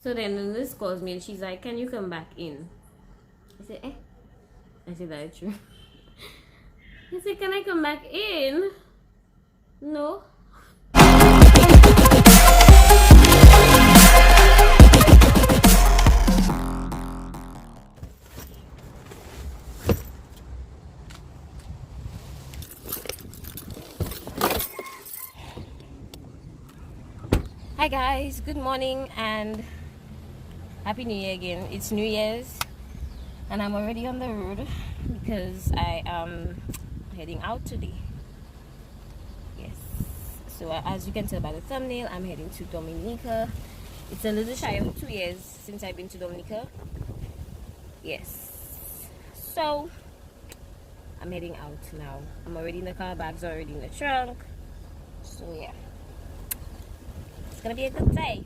So then the nurse calls me and she's like, "Can you come back in?" I said, "Eh?" I said, "That's true." I said, "Can I come back in?" No. Hi guys, good morning and happy new year again. It's New Year's and I'm already on the road because I am heading out today. Yes, so as you can tell by the thumbnail, I'm heading to Dominica. It's a little shy of 2 years since I've been to Dominica. Yes, so I'm heading out now. I'm already in the car, bags are already in the trunk. So yeah, it's gonna be a good day.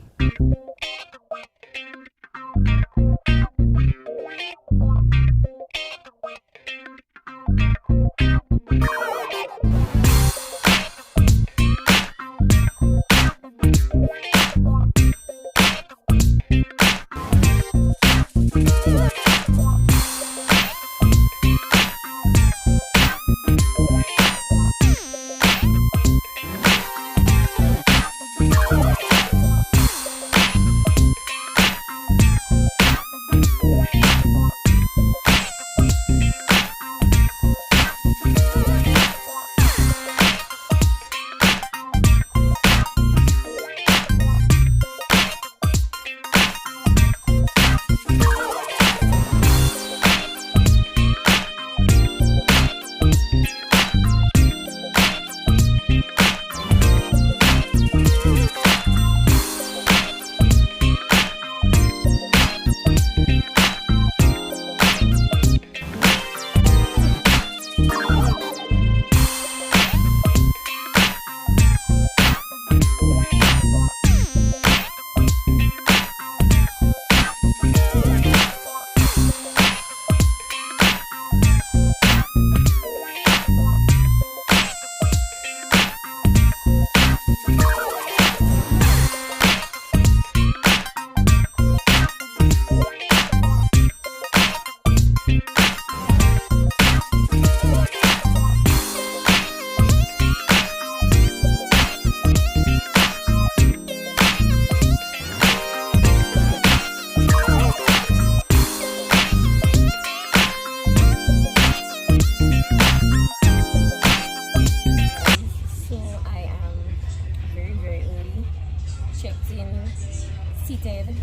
Seated.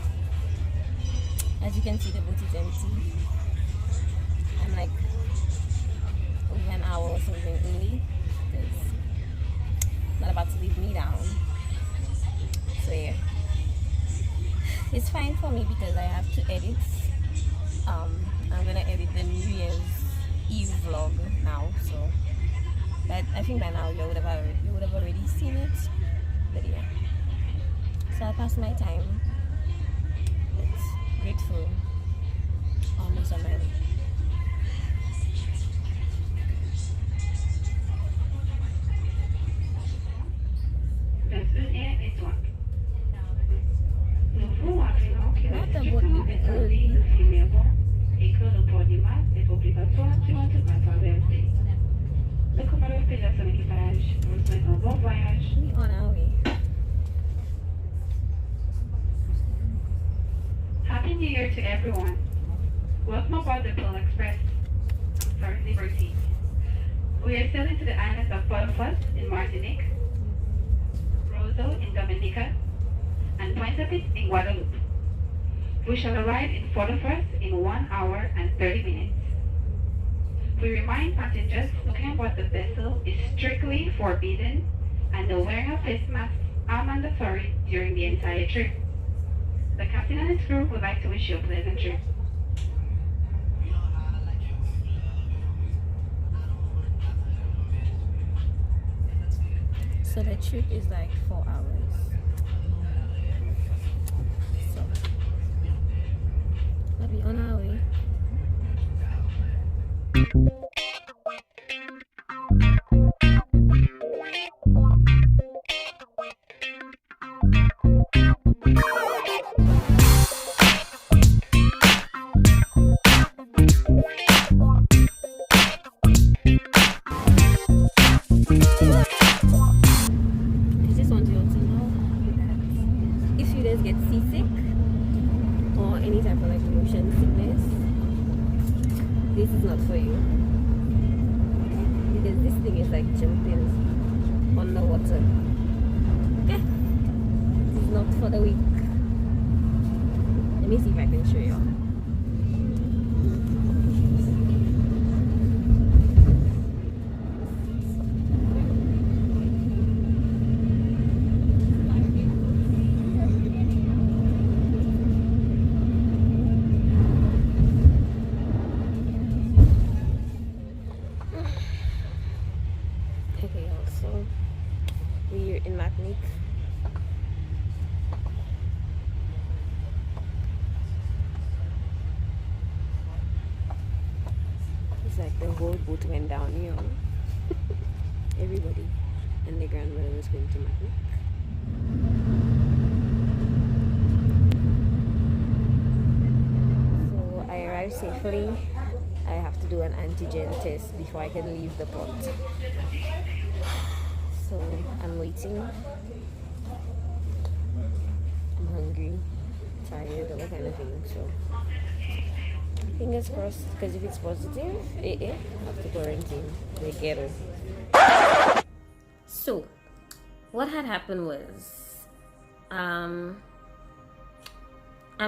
As you can see, the boat is empty. I'm like over an hour or something early because it's not about to leave me down. So yeah, it's fine for me because I have to edit. I'm gonna edit the New Year's Eve vlog now. So, but I think by now you would have already seen it. But yeah, so I passed my time. Grateful. Almost a man. Nous vous rappelons que la situation est tendue numéro et que le port d'image est obligatoire durant toute la traversée. Le commandant fait son équipage vous souhaite un bon voyage. We on our way. Happy New Year to everyone. Welcome aboard the Pearl Express. Sorry, Liberty. We are sailing to the islands of Port in Martinique, Roseau in Dominica, and Pointe-à-Pitre in Guadeloupe. We shall arrive in Port-au-Prince in 1 hour and 30 minutes. We remind passengers looking aboard the vessel is strictly forbidden and the wearing of face masks are mandatory during the entire trip. The captain and his crew would like to wish you a pleasant trip. So the trip is like 4 hours. So we'll be on our way. any type of like motion sickness, this is not for you, because this thing is like jumping on the water. Okay, this is not for the weak. Let me see if I can show you. Okay, also we're in Martinique. It's like the whole boat went down, you know. Everybody and their grandmother was going to Martinique. So I arrived safely. I have to do an antigen test before I can leave the port. So I'm waiting. I'm hungry, tired, all kind of things. So fingers crossed, because if it's positive, I have to quarantine. They get it. So what had happened was, I'm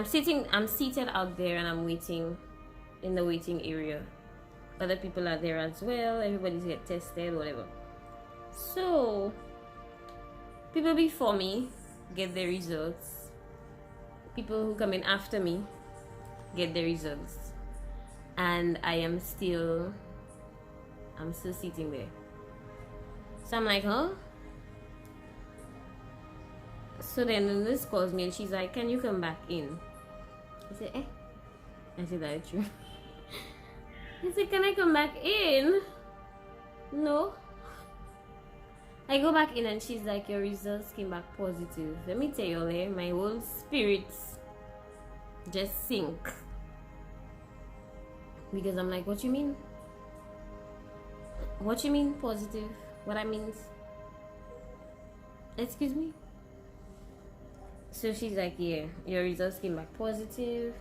seated out there and I'm waiting in the waiting area. Other people are there as well. Everybody's get tested, whatever. So people before me get their results. People who come in after me get their results, and I'm still sitting there. So I'm like, huh? So then the nurse calls me and she's like, can you come back in? I said, eh? I said, that's true. I said, can I come back in? No. I go back in and she's like, your results came back positive. Let me tell you, my whole spirits just sink. Because I'm like, what you mean? What you mean positive? What I mean? Excuse me? So she's like, yeah, your results came back positive.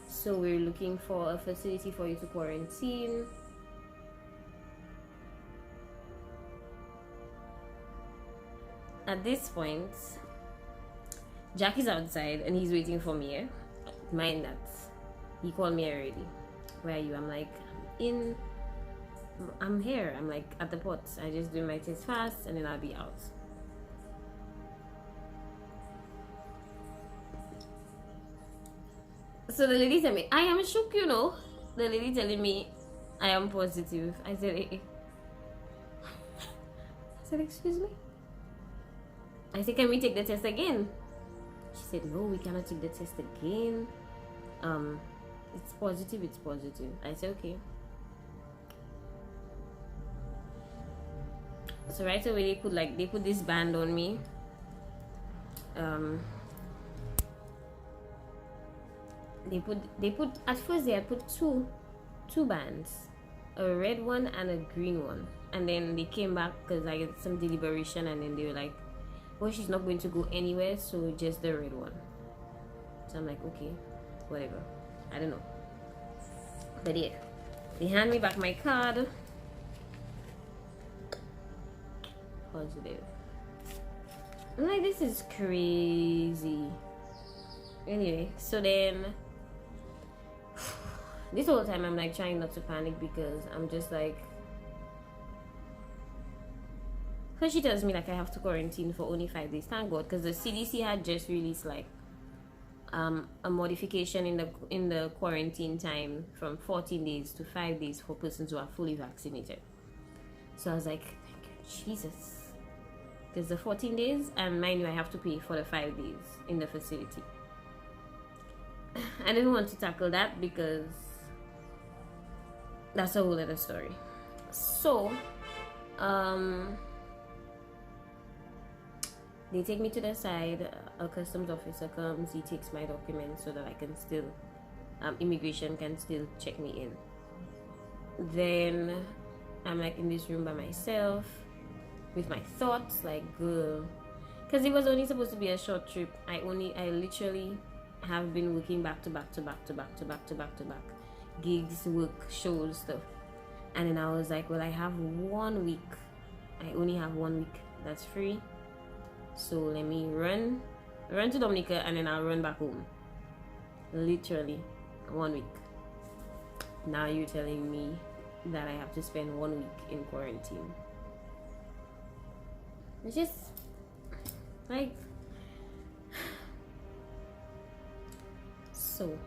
So we're looking for a facility for you to quarantine. At this point, Jack is outside and he's waiting for me. Eh? Mind that. He called me already. Where are you? I'm like, I'm here. I'm like at the port. I just do my test fast and then I'll be out. So the lady tell me, I am shook, you know. The lady telling me I am positive. I said, eh. I said, excuse me? I said, can we take the test again? She said, no, we cannot take the test again. It's positive, it's positive. I said, okay. So right away they put this band on me. They put at first they had put two bands, a red one and a green one, and then they came back because I get some deliberation, and then they were like, well, she's not going to go anywhere, so just the red one. So I'm like, okay, whatever, I don't know. But yeah, they hand me back my card. Positive. I'm like, this is crazy. Anyway, so then this whole time I'm like trying not to panic, because I'm just like, so she tells me like I have to quarantine for only 5 days. Thank God, because the CDC had just released like a modification in the quarantine time from 14 days to 5 days for persons who are fully vaccinated. So I was like, thank you, Jesus. There's the 14 days, and mind you, I have to pay for the 5 days in the facility. I didn't want to tackle that because that's a whole other story. So they take me to the side. A customs officer comes, he takes my documents so that I can still immigration can still check me in. Then I'm like in this room by myself with my thoughts, like, girl, because it was only supposed to be a short trip. I literally have been working back to back to back to back to back to back to back gigs, work, shows, stuff. And then I was like, well, I have 1 week. I only have 1 week that's free. So let me run to Dominica, and then I'll run back home. Literally 1 week. Now you're telling me that I have to spend 1 week in quarantine. It's just like, so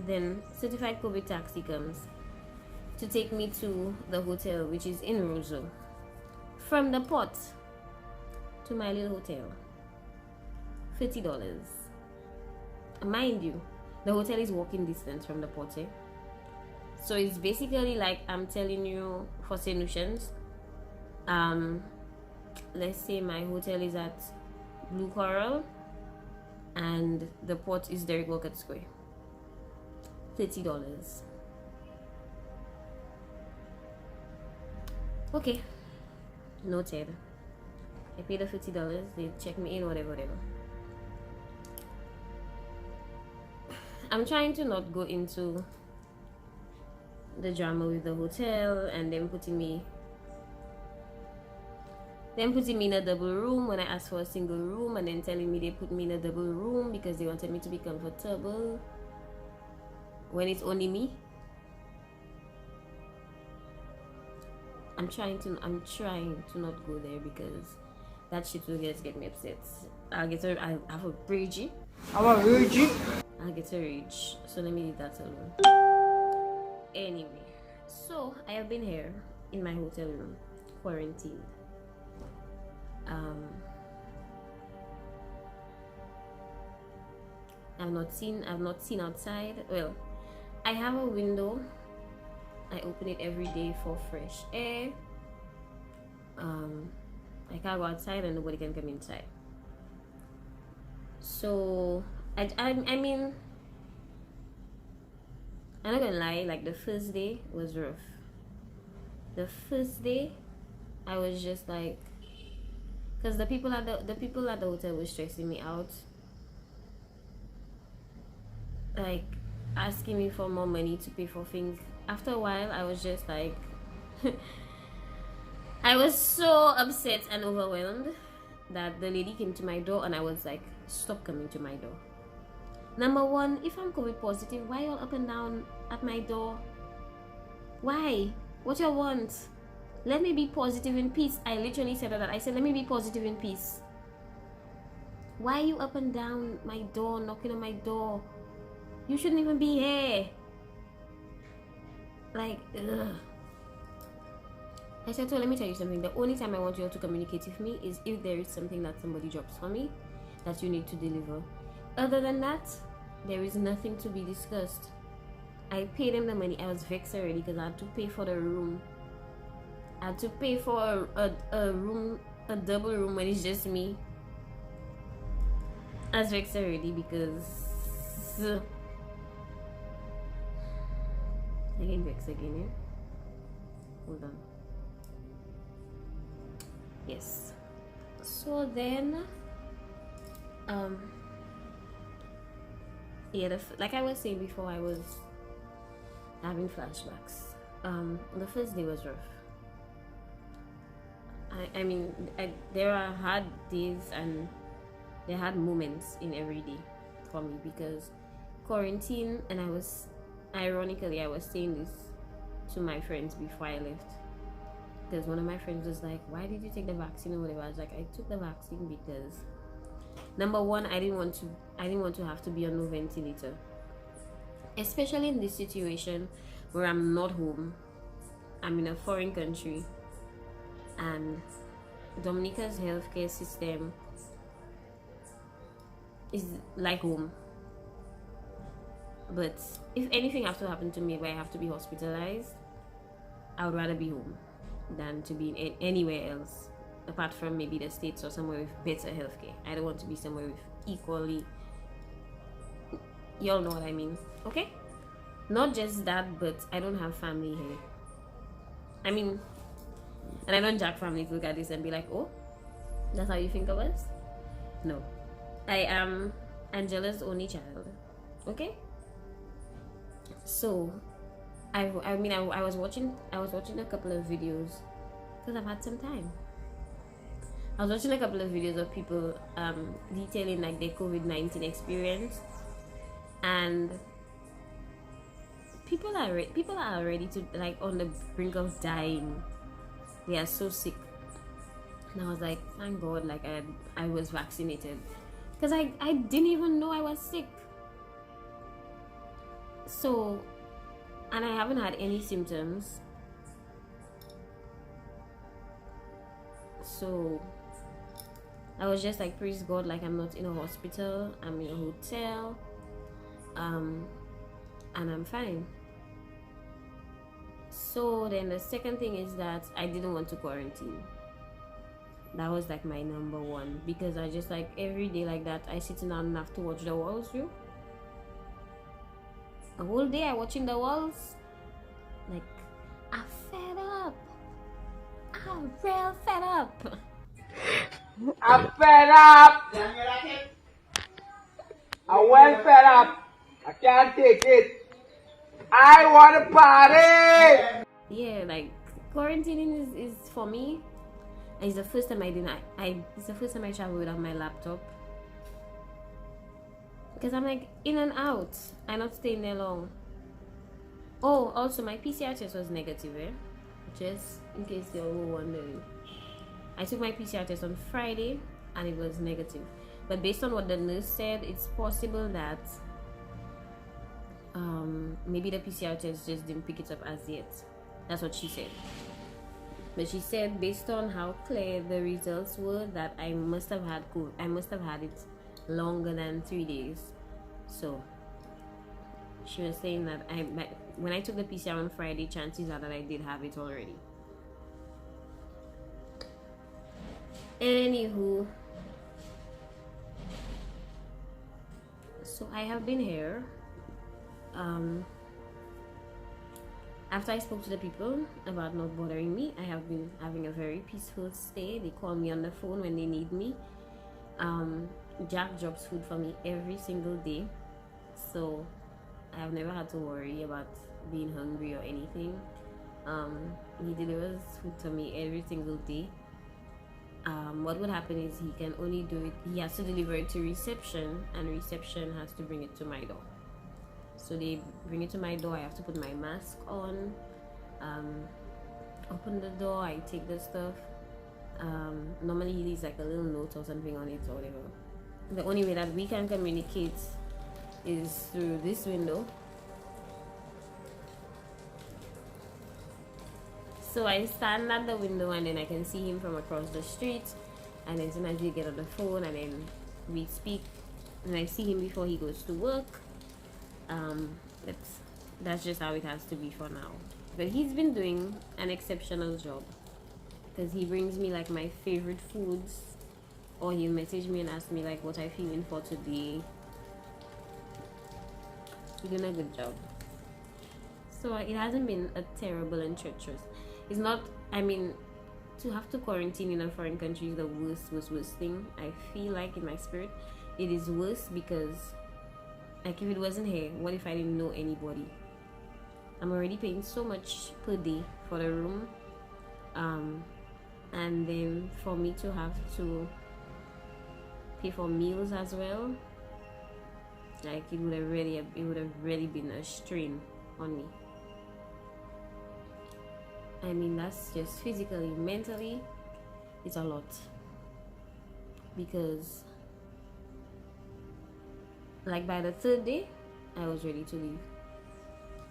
then certified COVID taxi comes to take me to the hotel, which is in Roseau. From the port to my little hotel, $50. Mind you, the hotel is walking distance from the port, so it's basically like, I'm telling you, for solutions, let's say my hotel is at Blue Coral and the port is Derrick Walker Square. $30. Okay, noted. I paid the $50. They check me in, whatever. I'm trying to not go into the drama with the hotel and them putting me in a double room when I asked for a single room, and then telling me they put me in a double room because they wanted me to be comfortable when it's only me. I'm trying to not go there because that shit will just get me upset. I have a rage. I'll get a rage. So let me leave that alone. Anyway, so I have been here in my hotel room, quarantined. I've not seen outside. Well, I have a window. I open it every day for fresh air. I can't go outside and nobody can come inside. So I mean, I'm not gonna lie, like the first day was rough. The first day I was just like, because the people at the hotel were stressing me out, like asking me for more money to pay for things. After a while I was just like I was so upset and overwhelmed that the lady came to my door, and I was like, stop coming to my door. Number one, if I'm COVID positive, why y'all up and down at my door? Why? What you want? Let me be positive in peace. I literally said that. I said, let me be positive in peace. Why are you up and down my door, knocking on my door? You shouldn't even be here. Like, ugh. I said, so let me tell you something. The only time I want you all to communicate with me is if there is something that somebody drops for me that you need to deliver. Other than that, there is nothing to be discussed. I paid him the money. I was vexed already because I had to pay for the room. I had to pay for a room, a double room when it's just me. I was vexed already because I get vexed again, yeah? Hold on. Yes. So then, yeah, like I was saying before, I was having flashbacks. The first day was rough. I mean, there are hard days and there had moments in every day for me because quarantine, and I was saying this to my friends before I left, because one of my friends was like, why did you take the vaccine or whatever? I was like, I took the vaccine because number one, I didn't want to have to be on no ventilator, especially in this situation where I'm not home. I'm in a foreign country, and Dominica's healthcare system is like home. But if anything has to happen to me where I have to be hospitalized, I would rather be home than to be in anywhere else, apart from maybe the States or somewhere with better healthcare. I don't want to be somewhere with equally, y'all know what I mean, okay? Not just that, but I don't have family here. I mean, and I don't jack family to look at this and be like, oh, that's how you think of us? No. I am Angela's only child. Okay, so I was watching a couple of videos because I've had some time. I was watching a couple of videos of people detailing like their COVID-19 experience, and people are already to like on the brink of dying. They are so sick, and I was like, thank God, like I was vaccinated, because I didn't even know I was sick. So, and I haven't had any symptoms. So I was just like, praise God, like I'm not in a hospital, I'm in a hotel, and I'm fine. So then the second thing is that I didn't want to quarantine. That was like my number one, because I just like every day like that I sit down and have to watch the walls view. A whole day I watching the walls. Like, I'm fed up. I'm real fed up. I'm fed up. I went fed up. I can't take it. I want to party. Yeah, like quarantining is for me. It's the first time I didn't. It's the first time I travel without my laptop, because I'm like in and out. I'm not staying there long. Oh, also my PCR test was negative, just in case you're wondering. I took my PCR test on Friday and it was negative. But based on what the nurse said, it's possible that maybe the PCR test just didn't pick it up as yet. That's what she said. But she said based on how clear the results were that I must have had it longer than 3 days. So she was saying that when I took the PCR on Friday, chances are that I did have it already. Anywho, so I have been here. After I spoke to the people about not bothering me, I have been having a very peaceful stay. They call me on the phone when they need me. Jack drops food for me every single day, so I have never had to worry about being hungry or anything. He delivers food to me every single day. What would happen is he can only do it, he has to deliver it to reception, and reception has to bring it to my door. So they bring it to my door, I have to put my mask on, open the door, I take the stuff. Normally he leaves like a little note or something on it or whatever. The only way that we can communicate is through this window. So I stand at the window and then I can see him from across the street, and then sometimes we get on the phone and then we speak, and I see him before he goes to work. That's just how it has to be for now. But he's been doing an exceptional job, because he brings me like my favorite foods, or he'll message me and ask me like what I'm feeling for today. He's doing a good job. So it hasn't been a terrible and treacherous. It's not, I mean, to have to quarantine in a foreign country is the worst thing. I feel like in my spirit it is worse, because like if it wasn't here, what if I didn't know anybody? I'm already paying so much per day for the room, and then for me to have to pay for meals as well, like it would have really been a strain on me. I mean, that's just physically, mentally, it's a lot, because like by the third day I was ready to leave.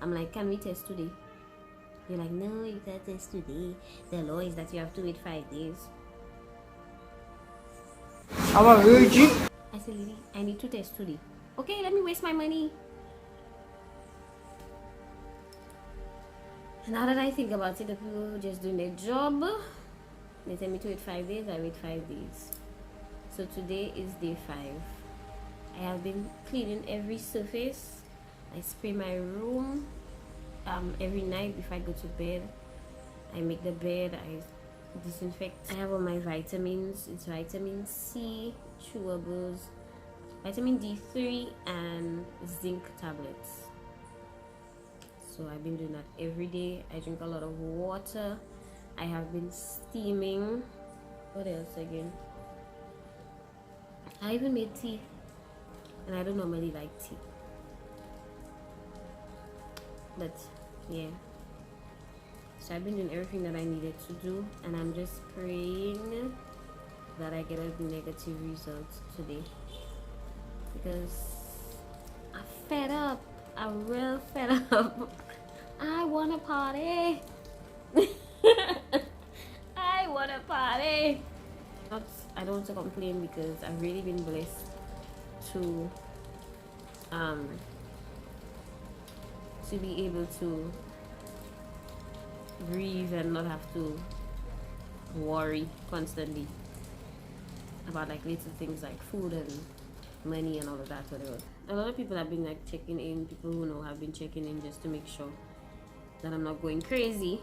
I'm like, can we test today? They're like, no, you can't test today. The law is that you have to wait 5 days. I'm a virgin. I said, lady, I need to test today. Okay, let me waste my money. Now that I think about it, the people just doing their job. They tell me to wait 5 days, I wait 5 days. So today is day 5. I have been cleaning every surface. I spray my room every night before I go to bed. I make the bed, I disinfect. I have all my vitamins. It's vitamin C, chewables, vitamin D3 and zinc tablets. So I've been doing that every day. I drink a lot of water. I have been steaming. What else again? I even made tea, and I don't normally like tea, but yeah. So I've been doing everything that I needed to do, and I'm just praying that I get a negative result today, because I'm fed up. I'm real fed up. I want to party. I want to party. I don't want to complain, because I've really been blessed to be able to breathe and not have to worry constantly about like little things like food and money and all of that, whatever. A lot of people have been like checking in. People who know have been checking in just to make sure that I'm not going crazy.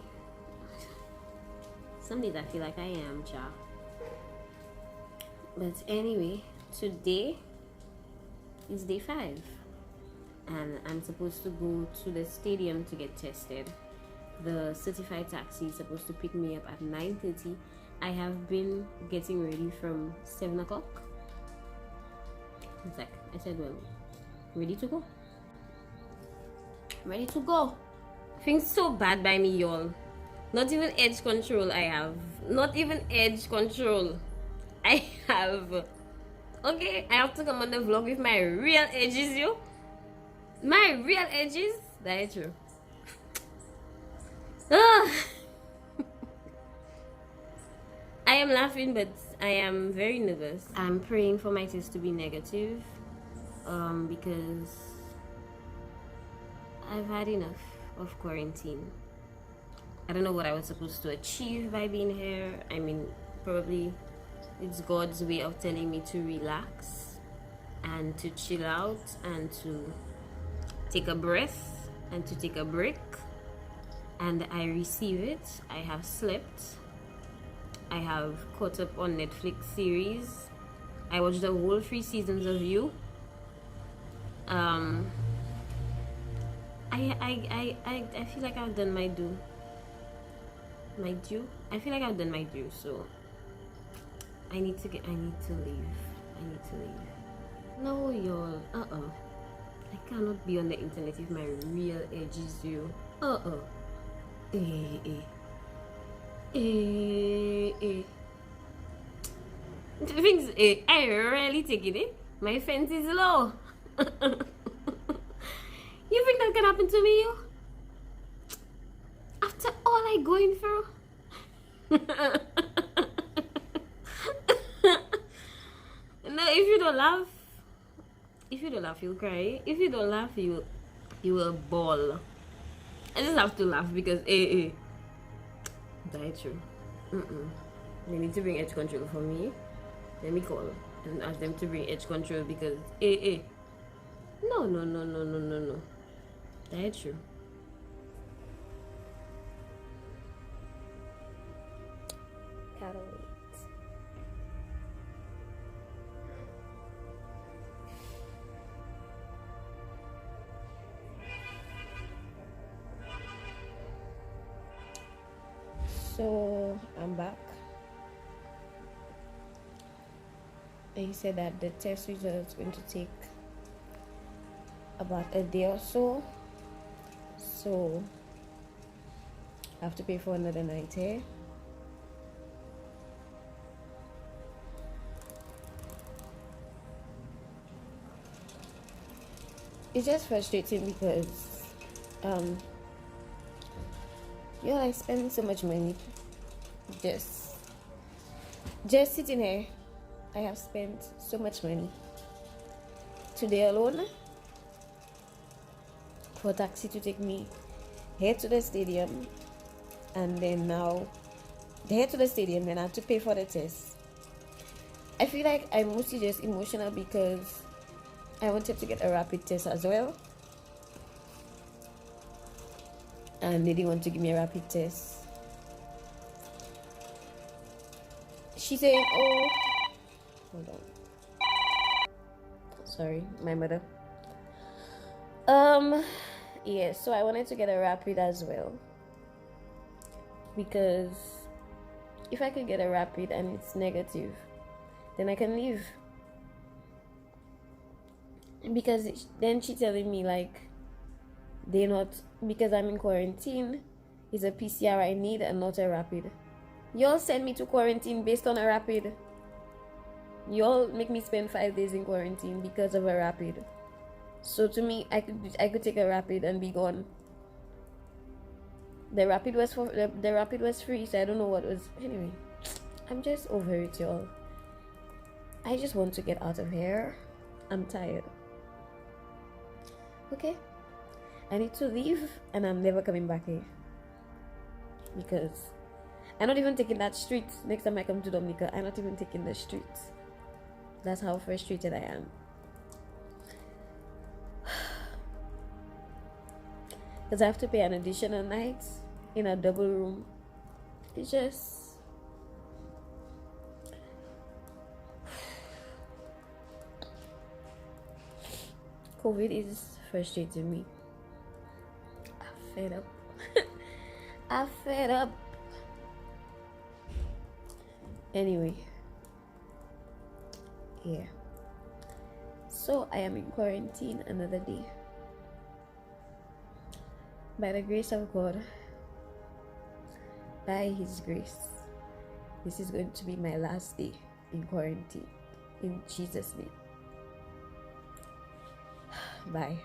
Some days I feel like I am, child. But anyway, today is day 5, and I'm supposed to go to the stadium to get tested. The certified taxi is supposed to pick me up at 9:30. I have been getting ready from 7 o'clock. It's like I said, well, ready to go. Ready to go. Things so bad by me, y'all. Not even edge control I have. Not even edge control I have. Okay, I have to come on the vlog with my real edges, yo. My real edges. That is true. I am laughing, but I am very nervous. I'm praying for my test to be negative, because I've had enough of quarantine. I don't know what I was supposed to achieve by being here. I mean, probably it's God's way of telling me to relax and to chill out and to take a breath and to take a break. And I receive it. I have slept. I have caught up on Netflix series. I watched the whole 3 seasons of You. I feel like I've done my due. My due? I feel like I've done my due, so I need to leave. I need to leave. No, y'all. I cannot be on the internet with my real edges, you. Things, I really take it. My fence is low. You think that can happen to me, you? After all I going through? No, if you don't laugh, you'll cry. If you don't laugh, you will bawl. I just have to laugh because that's true. They need to bring edge control for me. Let me call and ask them to bring edge control because no. That's true. Can't wait. So I'm back. He said that the test result is going to take about a day or so. So I have to pay for another night here. It's just frustrating because I spend so much money just sitting here. I have spent so much money today alone for a taxi to take me here to the stadium, and then now here to the stadium, then I have to pay for the test. I feel like I'm mostly just emotional because I wanted to get a rapid test as well, and they didn't want to give me a rapid test. She said, oh, hold on, sorry, my mother. Um, yeah, so I wanted to get a rapid as well because if I could get a rapid and it's negative, then I can leave. Because then she telling me like they not, because I'm in quarantine, is a PCR I need and not a rapid. Y'all send me to quarantine based on a rapid. Y'all make me spend 5 days in quarantine because of a rapid. So to me, I could take a rapid and be gone. The rapid was the rapid was free, so I don't know what was. Anyway, I'm just over it, y'all. I just want to get out of here. I'm tired. Okay, I need to leave, and I'm never coming back here because I'm not even taking that street. Next time I come to Dominica, I'm not even taking the streets. That's how frustrated I am. Because I have to pay an additional night in a double room. It's just... COVID is frustrating me. I'm fed up. I'm fed up. Anyway. Yeah. So I am in quarantine another day. By the grace of God, by His grace, this is going to be my last day in quarantine. In Jesus' name. Bye.